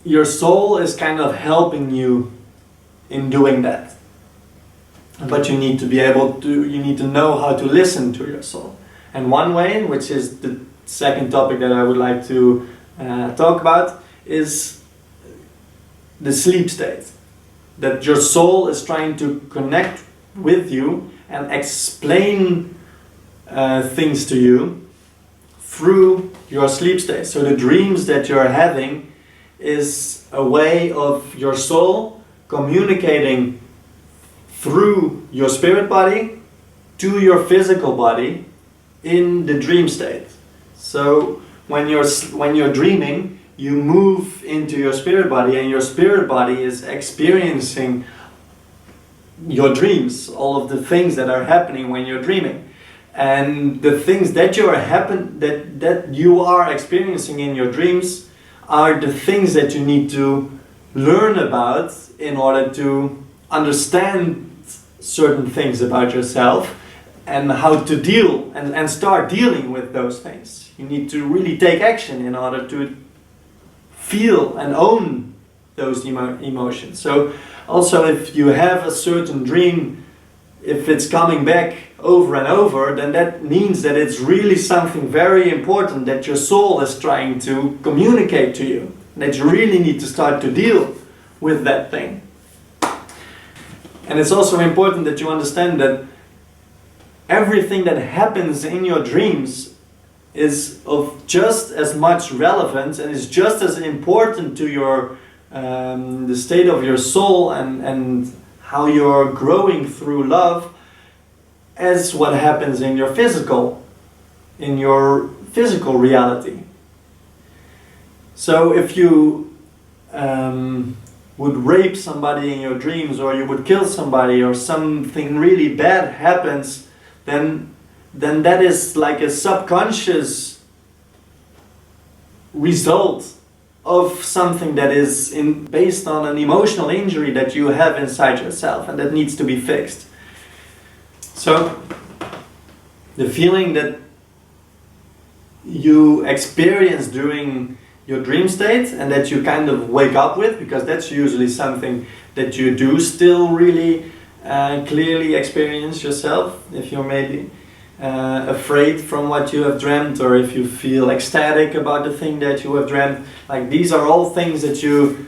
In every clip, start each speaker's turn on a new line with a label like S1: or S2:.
S1: your soul is kind of helping you in doing that. But you need to be able to, you need to know how to listen to your soul. And one way, which is the second topic that I would like to talk about, is the sleep state. That your soul is trying to connect with you and explain things to you through your sleep state. So the dreams that you're having is a way of your soul communicating through your spirit body to your physical body in the dream state. So when you're dreaming, you move into your spirit body, and your spirit body is experiencing your dreams, all of the things that are happening when you're dreaming. And the things that you are experiencing in your dreams are the things that you need to learn about in order to understand certain things about yourself and how to deal and start dealing with those things. You need to really take action in order to feel and own those emotions. So also, if you have a certain dream, if it's coming back over and over, then that means that it's really something very important that your soul is trying to communicate to you. That you really need to start to deal with that thing. And it's also important that you understand that everything that happens in your dreams is of just as much relevance and is just as important to your the state of your soul and how you're growing through love as what happens in your physical reality. So if you would rape somebody in your dreams, or you would kill somebody, or something really bad happens, then that is like a subconscious result of something that is based on an emotional injury that you have inside yourself, and that needs to be fixed. So the feeling that you experience during your dream state and that you kind of wake up with, because that's usually something that you do still really clearly experience yourself, if you're maybe afraid from what you have dreamt, or if you feel ecstatic about the thing that you have dreamt. Like, these are all things that you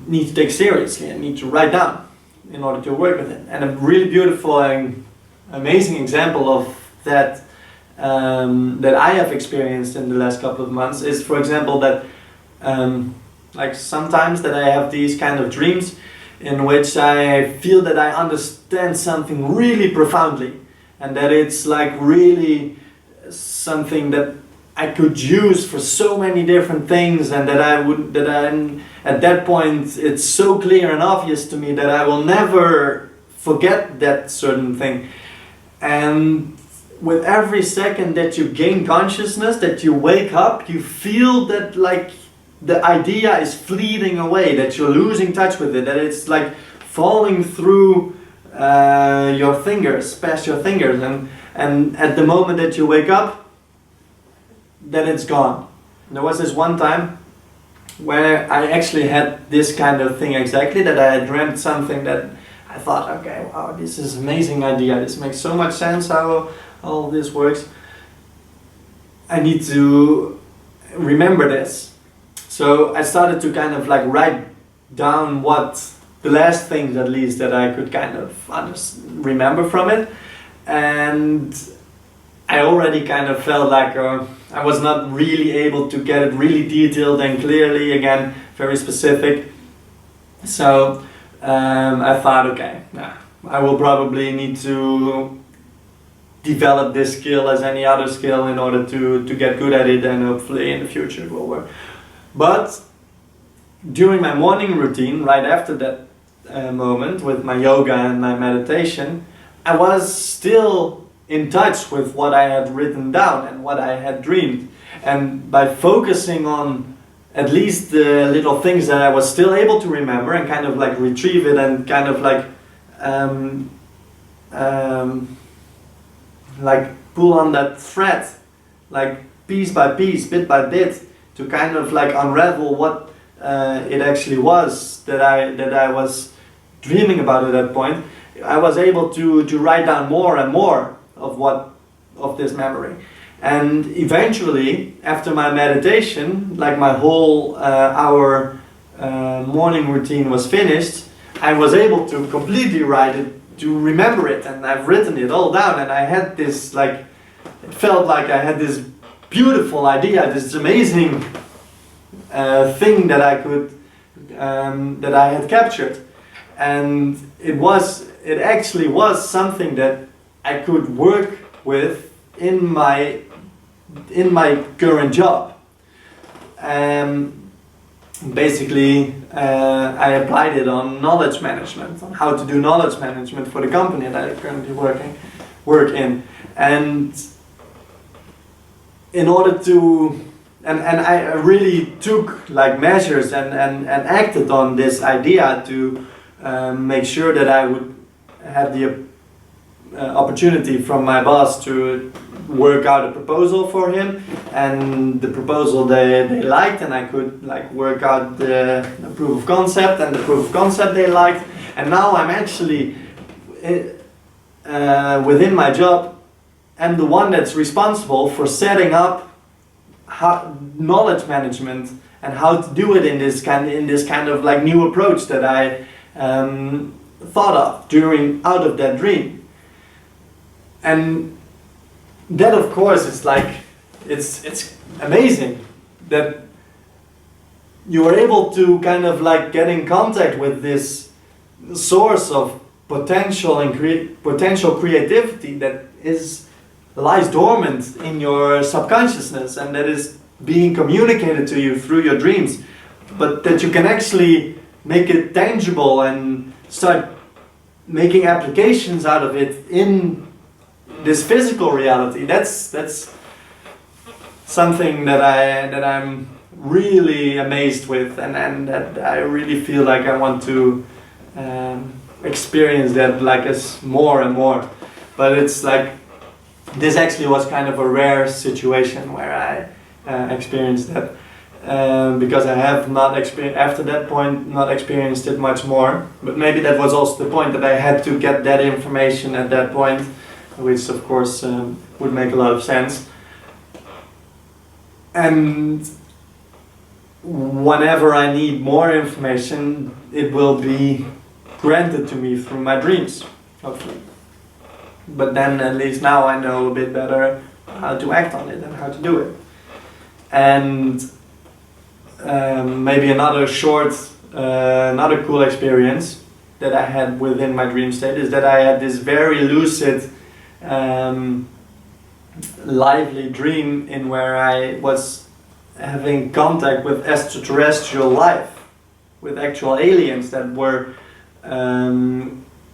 S1: need to take seriously and need to write down in order to work with it. And a really beautiful and amazing example of that that I have experienced in the last couple of months is, for example, that like sometimes that I have these kind of dreams in which I feel that I understand something really profoundly, and that it's like really something that I could use for so many different things, and that at that point it's so clear and obvious to me that I will never forget that certain thing. And with every second that you gain consciousness, that you wake up, you feel that like the idea is fleeting away, that you're losing touch with it, that it's like falling through your fingers, past your fingers, and at the moment that you wake up, then it's gone. There was this one time where I actually had this kind of thing exactly, that I had dreamt something that I thought, okay, wow, this is an amazing idea, this makes so much sense how all this works. I need to remember this. So I started to kind of like write down what the last things at least that I could kind of remember from it. And I already kind of felt like I was not really able to get it really detailed and clearly, again, very specific. So I thought, okay, I will probably need to develop this skill as any other skill in order to get good at it, and hopefully in the future it will work. But during my morning routine, right after that moment with my yoga and my meditation, I was still in touch with what I had written down and what I had dreamed. And by focusing on at least the little things that I was still able to remember and kind of like retrieve it and kind of like pull on that thread, like piece by piece, bit by bit, to kind of like unravel what it actually was that I was dreaming about at that point, I was able to write down more and more of this memory. And eventually, after my meditation, like my whole hour morning routine was finished, I was able to completely write it, to remember it, and I've written it all down, and I had this, like, it felt like I had this beautiful idea, this amazing thing that I could, that I had captured. And it actually was something that I could work with in my current job. Basically, I applied it on knowledge management, on how to do knowledge management for the company that I currently work in. And in order to, and I really took like measures and acted on this idea to make sure that I would have the opportunity from my boss to work out a proposal for him, and the proposal they liked, and I could like work out the proof of concept, and the proof of concept they liked. And now I'm actually within my job, I'm the one that's responsible for setting up knowledge management and how to do it in this kind of like new approach that I thought of out of that dream. And that, of course, is like, it's amazing that you are able to kind of like get in contact with this source of potential and potential creativity that lies dormant in your subconsciousness, and that is being communicated to you through your dreams, but that you can actually make it tangible and start making applications out of it in this physical reality. That's something that I'm really amazed with, and that I really feel like I want to experience that like as more and more. But it's like, this actually was kind of a rare situation where I experienced that, because I have not after that point not experienced it much more. But maybe that was also the point, that I had to get that information at that point, which of course would make a lot of sense. And whenever I need more information, it will be granted to me through my dreams, hopefully. But then at least now I know a bit better how to act on it and how to do it. And maybe another cool experience that I had within my dream state is that I had this very lucid, lively dream in where I was having contact with extraterrestrial life, with actual aliens that were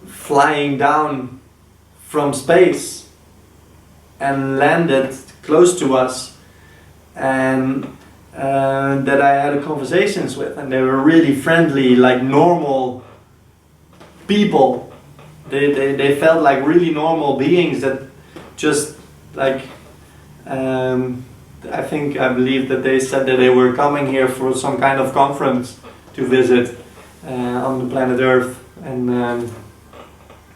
S1: flying down from space and landed close to us, and that I had conversations with, and they were really friendly, like normal people. They felt like really normal beings that just like I believe that they said that they were coming here for some kind of conference to visit on the planet Earth, and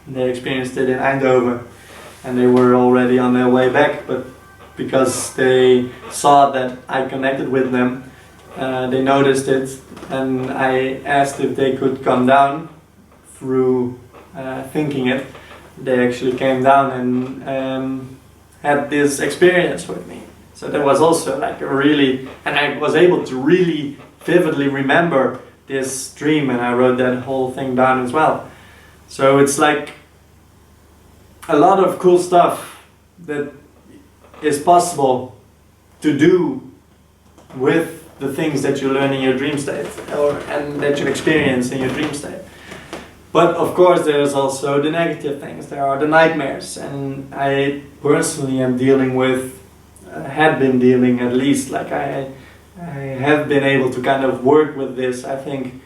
S1: they experienced it in Eindhoven, and they were already on their way back, but because they saw that I connected with them, they noticed it, and I asked if they could come down through thinking it. They actually came down and had this experience with me. So that was also like and I was able to really vividly remember this dream, and I wrote that whole thing down as well. So it's like a lot of cool stuff that is possible to do with the things that you learn in your dream state, and that you experience in your dream state. But of course there's also the negative things, there are the nightmares, and I personally am dealing with, had been dealing at least, like I have been able to kind of work with this, I think,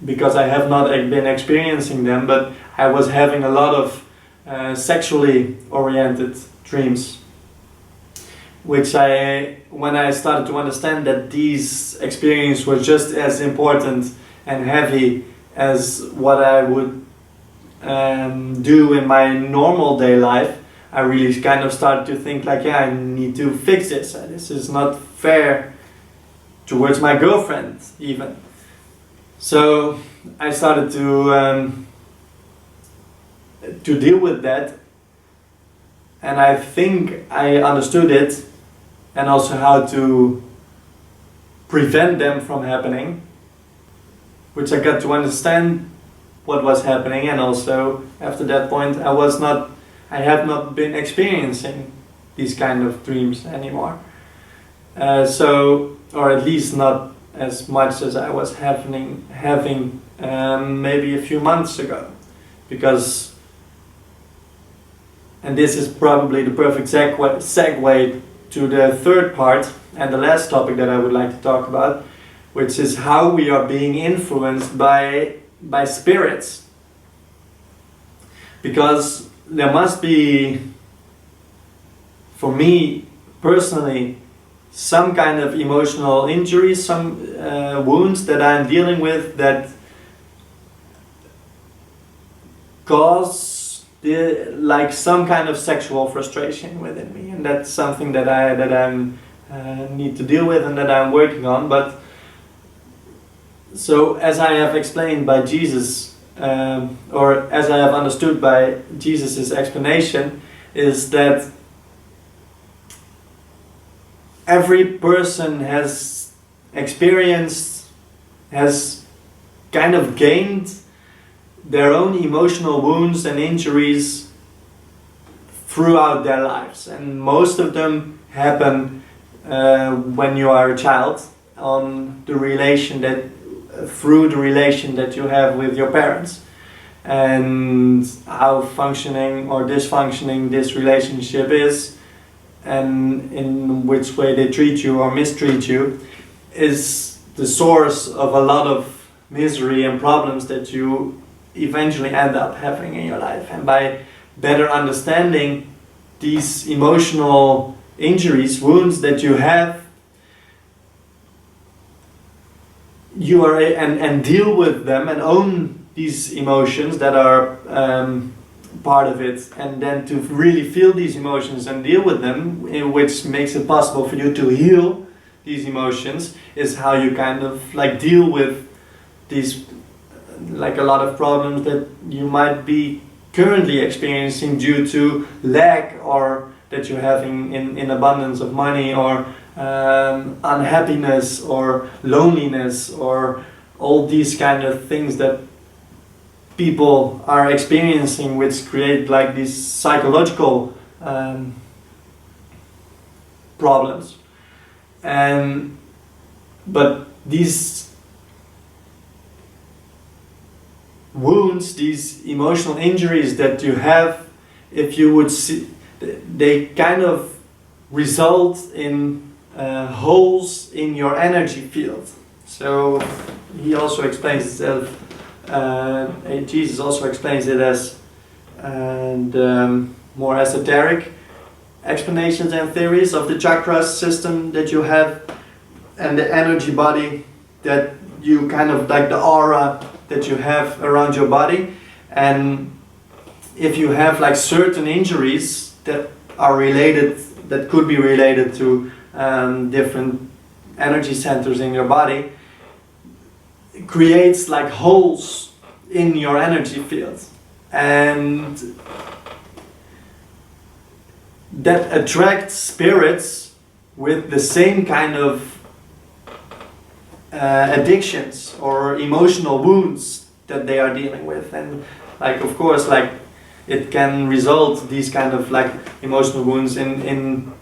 S1: because I have not been experiencing them, but I was having a lot of sexually oriented dreams, when I started to understand that these experiences were just as important and heavy as what I would do in my normal day life, I really kind of started to think like, yeah, I need to fix this. This is not fair towards my girlfriend even. So I started to deal with that, and I think I understood it, and also how to prevent them from happening, which I got to understand what was happening, and also after that point I have not been experiencing these kind of dreams anymore. Or at least not as much as I was having maybe a few months ago, because, and this is probably the perfect segue to the third part and the last topic that I would like to talk about, which is how we are being influenced by spirits. Because there must be, for me personally, some kind of emotional injuries, some wounds that I'm dealing with that cause like some kind of sexual frustration within me, and that's something that I need to deal with and that I'm working on. But so, as I have explained by Jesus, or as I have understood by Jesus' explanation, is that every person has experienced, has kind of gained their own emotional wounds and injuries throughout their lives, and most of them happen when you are a child, on the relation that through the relation that you have with your parents, and how functioning or dysfunctioning this relationship is, and in which way they treat you or mistreat you, is the source of a lot of misery and problems that you eventually end up having in your life. And by better understanding these emotional injuries, wounds that you have, you are and deal with them and own these emotions that are part of it, and then to really feel these emotions and deal with them, which makes it possible for you to heal these emotions, is how you kind of like deal with these, like a lot of problems that you might be currently experiencing due to lack, or that you're having in abundance of money, or unhappiness or loneliness, or all these kind of things that people are experiencing, which create like these psychological problems. But these wounds, these emotional injuries that you have, if you would see, they kind of result in holes in your energy field. So he also explains it as, Jesus also explains it as more esoteric explanations and theories of the chakras system that you have, and the energy body that you kind of like, the aura that you have around your body. And if you have like certain injuries that are related, that could be related to different energy centers in your body, it creates like holes in your energy field, and that attracts spirits with the same kind of addictions or emotional wounds that they are dealing with. And like, of course, like it can result, these kind of like emotional wounds, in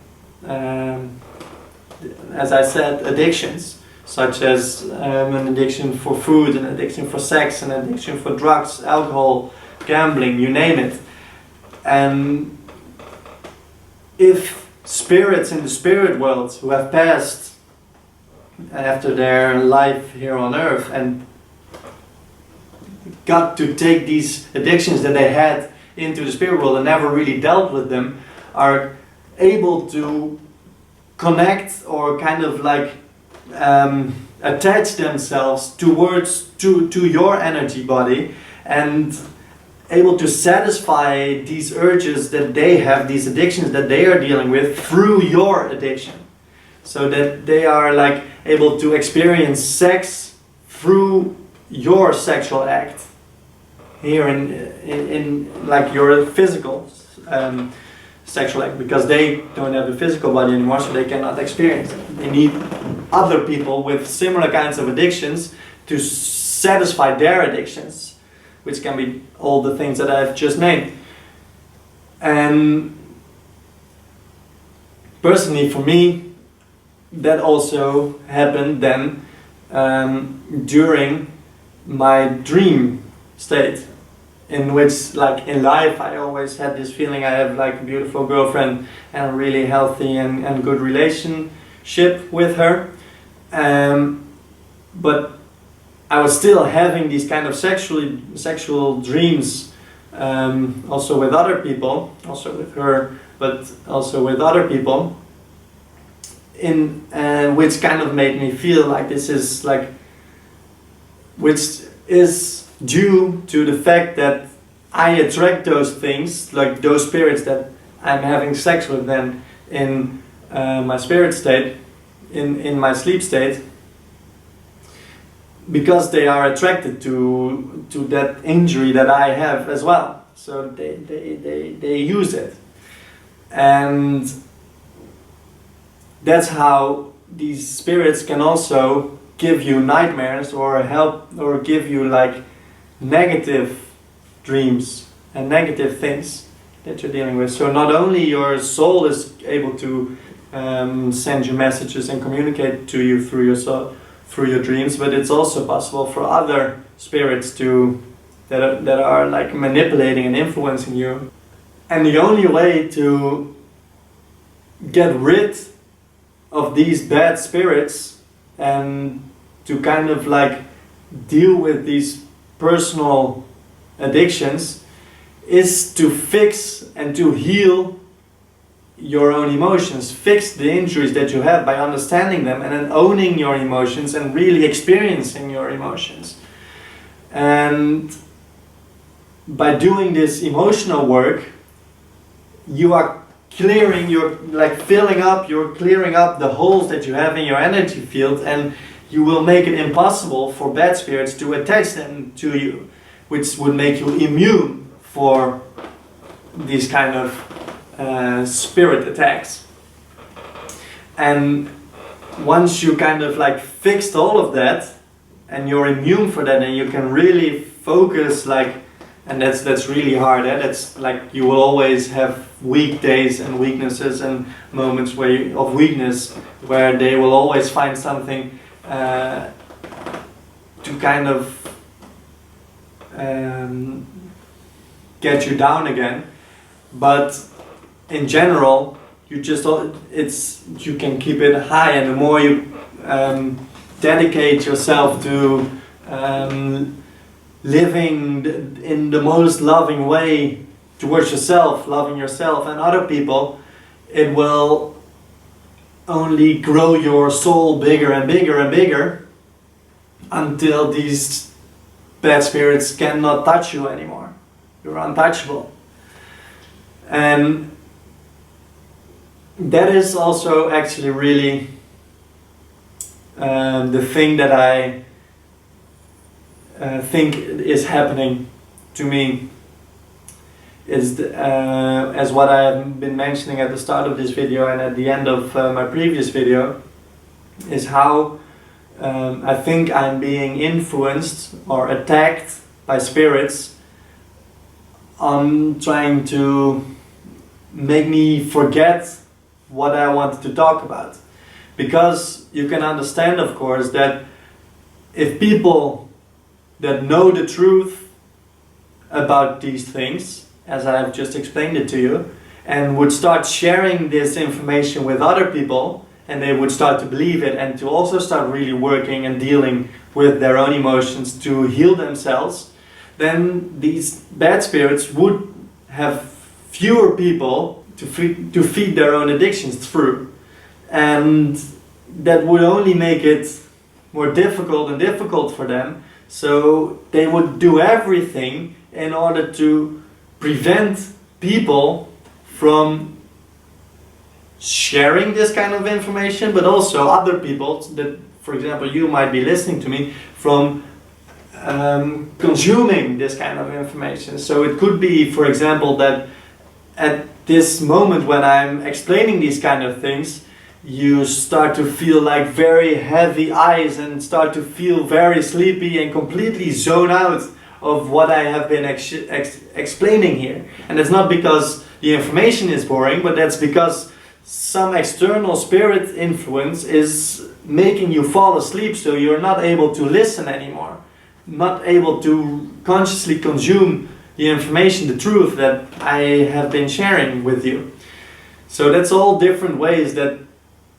S1: as I said, addictions, such as an addiction for food, an addiction for sex, an addiction for drugs, alcohol, gambling, you name it. And if spirits in the spirit world who have passed after their life here on earth and got to take these addictions that they had into the spirit world and never really dealt with them, are able to connect or kind of like attach themselves to your energy body, and able to satisfy these urges that they have, these addictions that they are dealing with through your addiction, so that they are like able to experience sex through your sexual act here in like your physical sexual act, because they don't have a physical body anymore, so they cannot experience it. They need other people with similar kinds of addictions to satisfy their addictions, which can be all the things that I've just named. And personally for me, that also happened then during my dream state, in which, like in life, I always had this feeling I have like a beautiful girlfriend and a really healthy and good relationship with her, but I was still having these kind of sexual dreams, also with other people, also with her, but also with other people, which kind of made me feel like this is like, which is due to the fact that I attract those things, like those spirits that I'm having sex with then in my spirit state, in my sleep state, because they are attracted to that injury that I have as well. So they use it. And that's how these spirits can also give you nightmares or help or give you like negative dreams and negative things that you're dealing with. So not only your soul is able to send you messages and communicate to you through your soul, through your dreams, but it's also possible for other spirits that are like manipulating and influencing you. And the only way to get rid of these bad spirits and to kind of like deal with these personal addictions is to fix and to heal your own emotions, fix the injuries that you have by understanding them and then owning your emotions and really experiencing your emotions. And by doing this emotional work, you are clearing, you're like filling up, you're clearing up the holes that you have in your energy field, and you will make it impossible for bad spirits to attach them to you, which would make you immune for these kind of spirit attacks. And once you kind of like fixed all of that and you're immune for that, and you can really focus, like, and that's really hard, eh? That's like you will always have weak days and weaknesses and moments of weakness where they will always find something to kind of get you down again. But in general, you can keep it high, and the more you dedicate yourself to living in the most loving way towards yourself, loving yourself and other people, it will only grow your soul bigger and bigger and bigger until these bad spirits cannot touch you anymore. You're untouchable. And that is also actually really the thing that I think is happening to me, is as what I have been mentioning at the start of this video and at the end of my previous video, is how I think I'm being influenced or attacked by spirits on trying to make me forget what I wanted to talk about. Because you can understand, of course, that if people that know the truth about these things, as I have just explained it to you, and would start sharing this information with other people, and they would start to believe it and to also start really working and dealing with their own emotions to heal themselves, then these bad spirits would have fewer people to feed their own addictions through. and that would only make it more difficult and difficult for them. So they would do everything in order to prevent people from sharing this kind of information, but also other people that, for example, you might be listening to me, from consuming this kind of information. So it could be, for example, that at this moment when I'm explaining these kind of things, you start to feel like very heavy eyes and start to feel very sleepy and completely zone out of what I have been explaining here. And it's not because the information is boring, but that's because some external spirit influence is making you fall asleep, so you're not able to listen anymore, not able to consciously consume the information, the truth that I have been sharing with you. So that's all different ways that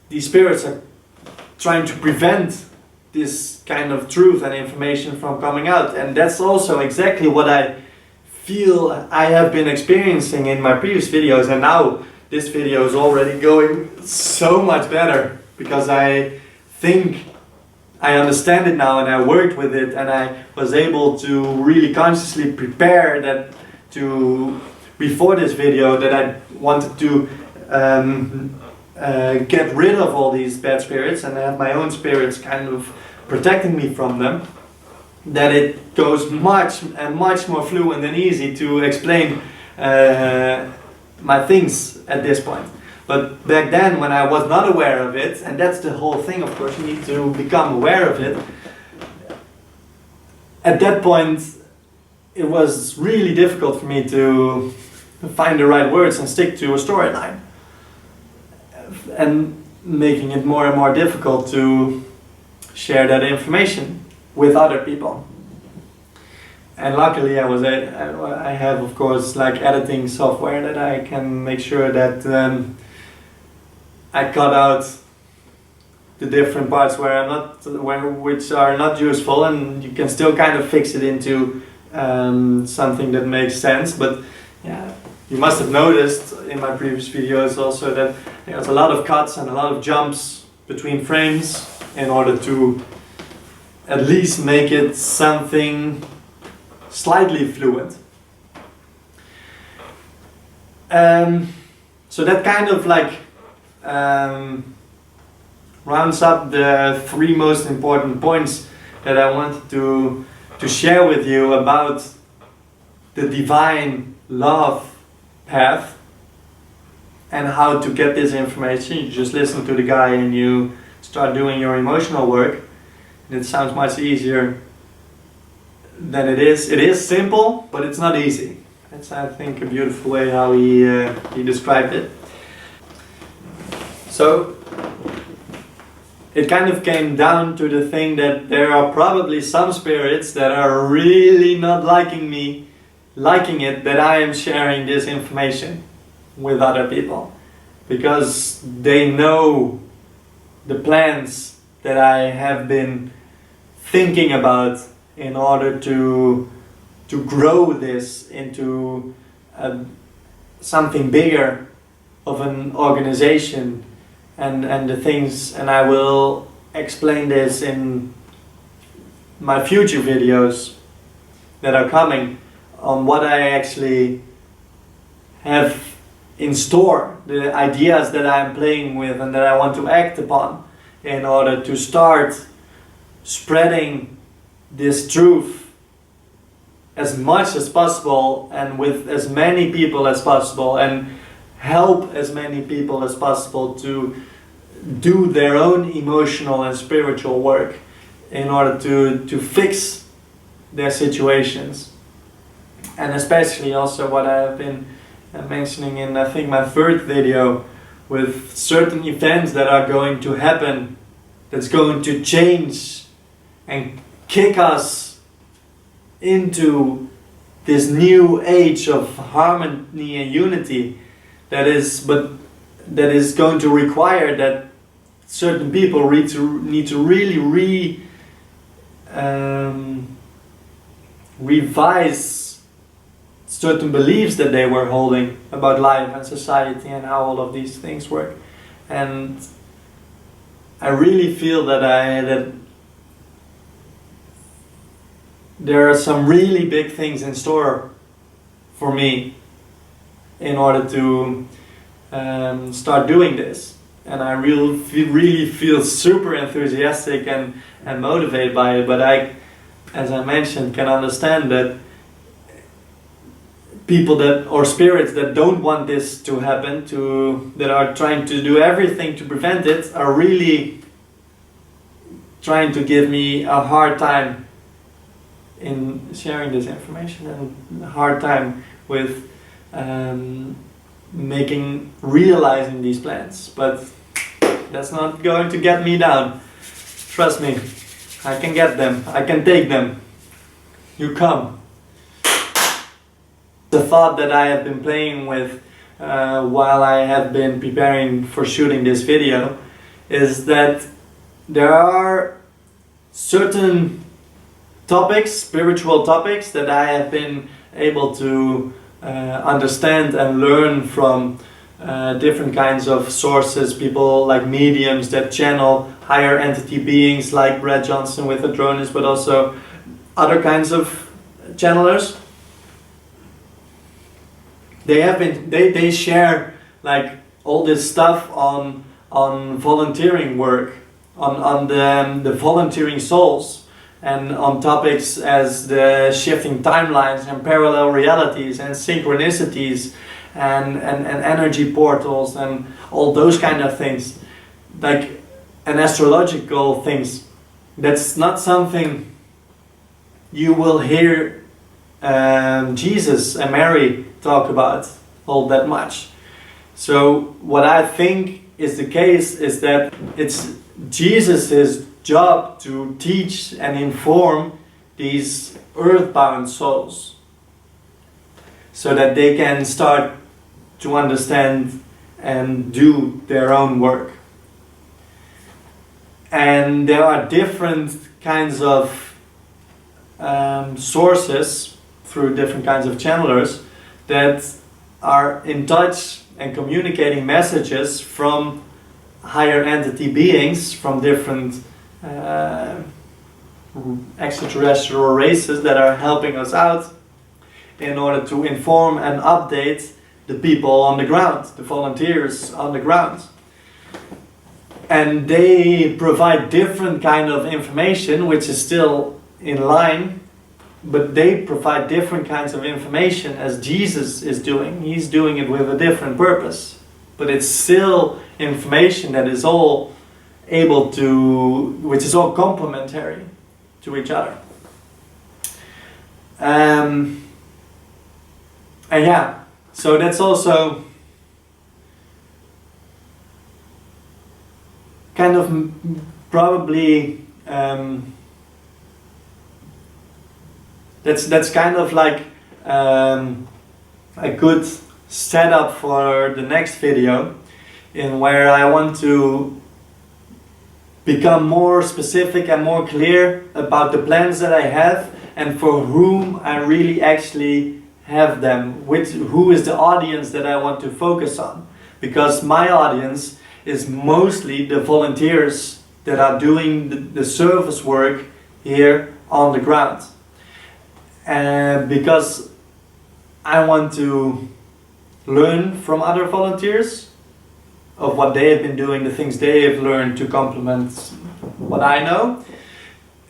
S1: these spirits are trying to prevent this kind of truth and information from coming out. And that's also exactly what I feel I have been experiencing in my previous videos, and now this video is already going so much better because I think I understand it now and I worked with it, and I was able to really consciously prepare that before this video that I wanted to get rid of all these bad spirits and have my own spirits kind of protecting me from them, that it goes much more fluent and easy to explain my things at this point. But back then, when I was not aware of it, and that's the whole thing, of course, you need to become aware of it. At that point, it was really difficult for me to find the right words and stick to a storyline, and making it more and more difficult to share that information with other people. And luckily I have, of course, like editing software that I can make sure that I cut out the different parts which are not useful, and you can still kind of fix it into something that makes sense. But yeah, you must have noticed in my previous videos also that there's a lot of cuts and a lot of jumps between frames in order to at least make it something slightly fluent. So that kind of like rounds up the 3 most important points that I wanted to share with you about the divine love path and how to get this information. You just listen to the guy and you start doing your emotional work, and it sounds much easier than it is. It is simple, but it's not easy. That's, I think, a beautiful way how he described it. So it kind of came down to the thing that there are probably some spirits that are really not liking it that I am sharing this information with other people, because they know the plans that I have been thinking about in order to grow this into something bigger of an organization and the things, and I will explain this in my future videos that are coming on what I actually have in store, the ideas that I'm playing with and that I want to act upon in order to start spreading this truth as much as possible and with as many people as possible, and help as many people as possible to do their own emotional and spiritual work in order to fix their situations. And especially also what I have been mentioning in, I think, my 3rd video, with certain events that are going to happen, that's going to change and kick us into this new age of harmony and unity, that is going to require that certain people need to really revise certain beliefs that they were holding about life and society and how all of these things work. And I really feel that there are some really big things in store for me in order to start doing this. And I really feel super enthusiastic and motivated by it, but I, as I mentioned, can understand that people that, or spirits that don't want this to happen, that are trying to do everything to prevent it, are really trying to give me a hard time in sharing this information, and a hard time with realizing these plans. But that's not going to get me down. Trust me, I can get them, I can take them. You come. The thought that I have been playing with while I have been preparing for shooting this video is that there are certain topics, spiritual topics, that I have been able to understand and learn from different kinds of sources, people like mediums that channel higher entity beings like Brad Johnson with Adronis, but also other kinds of channelers. They share like all this stuff on volunteering work, on the volunteering souls, and on topics as the shifting timelines and parallel realities and synchronicities and energy portals and all those kind of things, like, and astrological things. That's not something you will hear Jesus and Mary talk about all that much. So what I think is the case is that it's Jesus' job to teach and inform these earthbound souls so that they can start to understand and do their own work. And there are different kinds of sources through different kinds of channelers that are in touch and communicating messages from higher entity beings, from different extraterrestrial races that are helping us out in order to inform and update the people on the ground, the volunteers on the ground. And they provide different kind of information, which is still in line, but they provide different kinds of information as Jesus is doing. He's doing it with a different purpose, but it's still information that is all able to, which is all complementary to each other. And yeah, so that's also kind of probably that's kind of like a good setup for the next video, in where I want to become more specific and more clear about the plans that I have and for whom I really actually have them, who is the audience that I want to focus on. Because my audience is mostly the volunteers that are doing the service work here on the ground. And because I want to learn from other volunteers of what they have been doing, the things they have learned to complement what I know.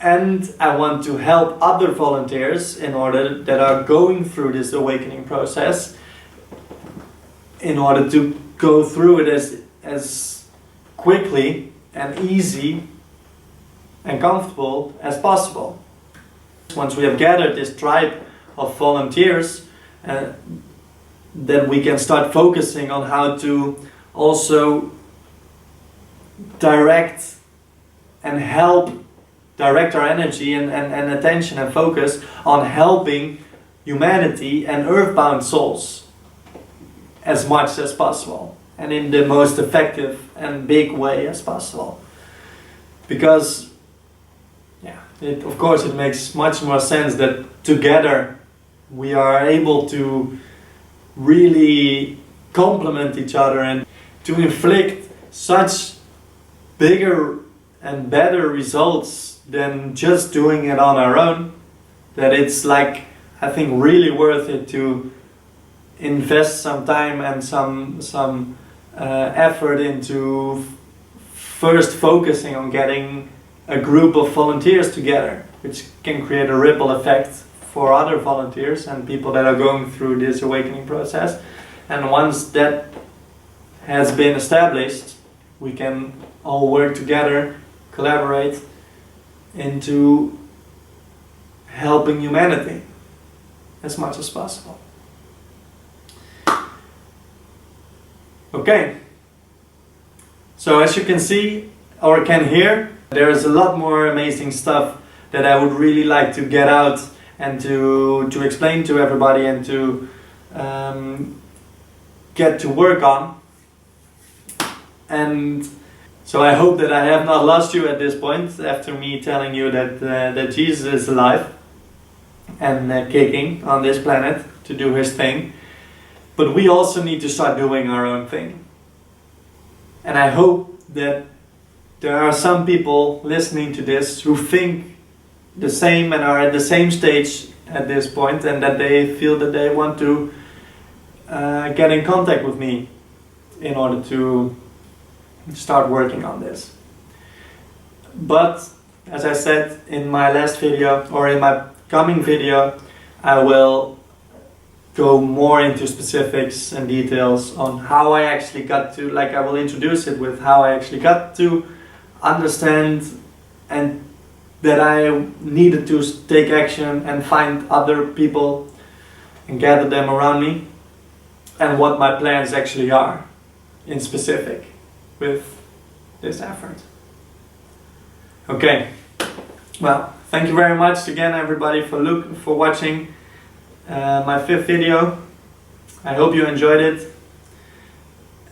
S1: And I want to help other volunteers that are going through this awakening process, in order to go through it as quickly and easy and comfortable as possible. Once we have gathered this tribe of volunteers, then we can start focusing on how to also direct our energy and attention and focus on helping humanity and earthbound souls as much as possible, and in the most effective and big way as possible. Because of course it makes much more sense that together we are able to really complement each other and to inflict such bigger and better results than just doing it on our own, that it's like, I think, really worth it to invest some time and some effort into first focusing on getting a group of volunteers together, which can create a ripple effect for other volunteers and people that are going through this awakening process. And once that has been established, we can all work together, collaborate into helping humanity as much as possible. Okay, so as you can see or can hear, there is a lot more amazing stuff that I would really like to get out and to explain to everybody and to get to work on. And so I hope that I have not lost you at this point after me telling you that Jesus is alive and kicking on this planet to do his thing. But we also need to start doing our own thing. And I hope that there are some people listening to this who think the same and are at the same stage at this point, and that they feel that they want to get in contact with me in order to start working on this. But as I said in my last video, or in my coming video, I will go more into specifics and details on how I actually got to, like I will introduce it with how I actually got to understand and that I needed to take action and find other people and gather them around me, and what my plans actually are in specific with this effort. Okay, well, thank you very much again everybody for watching my 5th video. I hope you enjoyed it,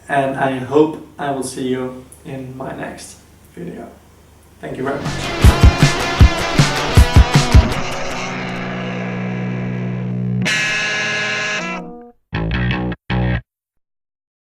S1: and I hope I will see you in my next video. Thank you very much.